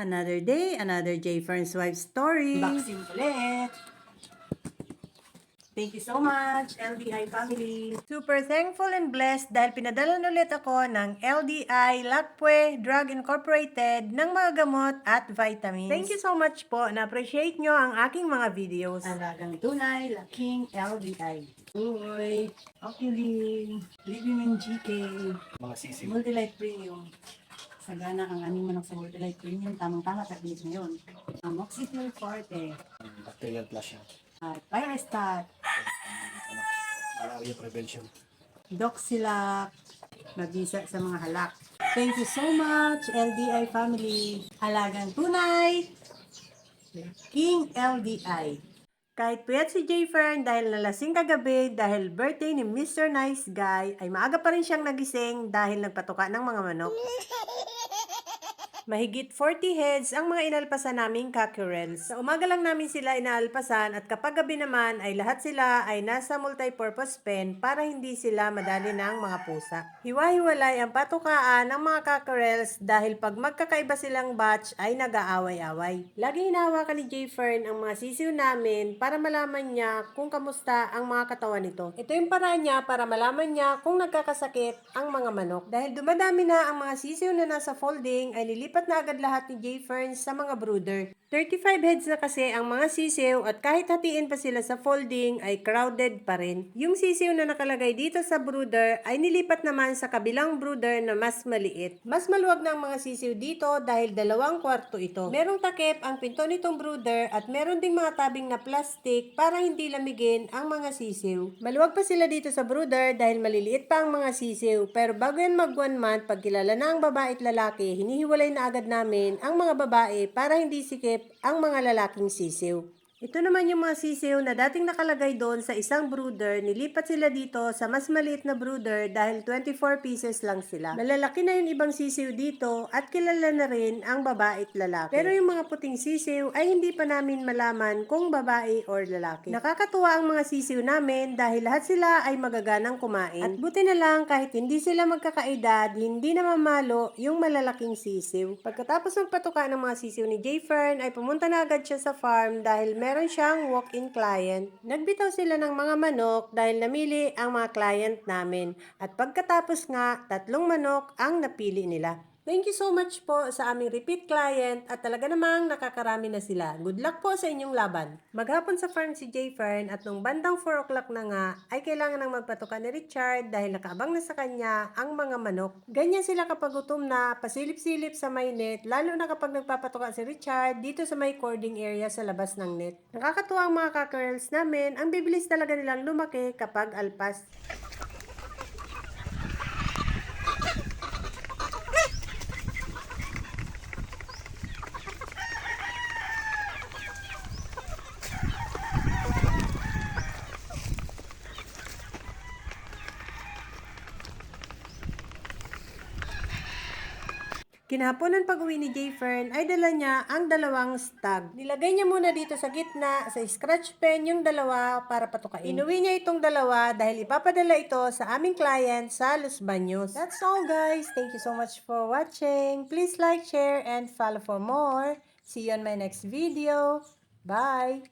Another day, another J. Fern's Wife story. Unboxing ulit. Thank you so much, LDI family. Super thankful and blessed dahil pinadala ulit ako ng LDI Lakpwe Drug Incorporated ng mga gamot at vitamins. Thank you so much po. Na-appreciate nyo ang aking mga videos. Alagang tunay, laking LDI. Uy, Oculing, Living GK, Mga sisi. Multilight Premium. Sagana ang aming manok sa Multilight Premium. Tamang-tama sa bilis ngayon. Amoxicillin Forte, Bacterial flush yan. at Pyrostat, Malaria prevention. Doxilac, mabisa sa mga halak. Thank you so much, LDI family. Alagang tunay, King LDI. Kahit puyat si J. Fern dahil nalasing kagabi dahil birthday ni Mr. Nice Guy, ay maaga pa rin siyang nagising dahil nagpatuka ng mga manok. Mahigit 40 heads ang mga inalpasan naming cockerels. Sa umaga lang namin sila inaalpasan at kapag gabi naman ay lahat sila ay nasa multipurpose pen para hindi sila madali ng mga pusa. Hiwa-hiwalay ang patukaan ng mga cockerels dahil pag magkakaiba silang batch ay nag-aaway-away. Lagi hinahawakan ni J. Fern ang mga sisiw namin para malaman niya kung kamusta ang mga katawan nito. Ito yung paraan niya para malaman niya kung nagkakasakit ang mga manok. Dahil dumadami na ang mga sisiw na nasa folding ay nilipat na agad lahat ni J. Fern sa mga brooder. 35 heads na kasi ang mga sisiw at kahit hatiin pa sila sa folding ay crowded pa rin. Yung sisiw na nakalagay dito sa brooder ay nilipat naman sa kabilang brooder na mas maliit. Mas maluwag na ang mga sisiw dito dahil 2 kwarto ito. Merong takip ang pinto nitong brooder at meron ding mga tabing na plastic para hindi lamigin ang mga sisiw. Maluwag pa sila dito sa brooder dahil maliliit pa ang mga sisiw pero bago yan mag 1 month, pag kilala na ang babae at lalaki, hinihiwalay na agad namin ang mga babae para hindi sikip ang mga lalaking sisiw. Ito naman yung mga sisiw na dating nakalagay doon sa isang brooder, nilipat sila dito sa mas maliit na brooder dahil 24 pieces lang sila. Malalaki na yung ibang sisiw dito at kilala na rin ang babae at lalaki. Pero yung mga puting sisiw ay hindi pa namin malaman kung babae or lalaki. Nakakatuwa ang mga sisiw namin dahil lahat sila ay magaganang kumain. At buti na lang kahit hindi sila magkakaedad, hindi na mamalo yung malalaking sisiw. Pagkatapos ng patuka ng mga sisiw ni J. Fern ay pumunta na agad siya sa farm dahil meron siyang walk-in client. Nagbitaw sila ng mga manok dahil namili ang mga client namin. At pagkatapos nga, 3 manok ang napili nila. Thank you so much po sa aming repeat client at talaga namang nakakarami na sila. Good luck po sa inyong laban. Maghapon sa farm si J. Fern at nung bandang 4 o'clock na nga ay kailangan ng magpatuka ni Richard dahil nakaabang na sa kanya ang mga manok. Ganyan sila kapag gutom na, pasilip-silip sa may net, lalo na kapag nagpapatuka si Richard dito sa may cording area sa labas ng net. Nakakatuwa ang mga cockerels namin, ang bibilis talaga nilang lumaki kapag alpas. Kinahaponan pag-uwi ni J. Fern ay dala niya ang 2 stag. Nilagay niya muna dito sa gitna sa scratch pen yung 2 para patukain. Inuwi niya itong 2 dahil ipapadala ito sa aming client sa Los Baños. That's all guys. Thank you so much for watching. Please like, share, and follow for more. See you on my next video. Bye!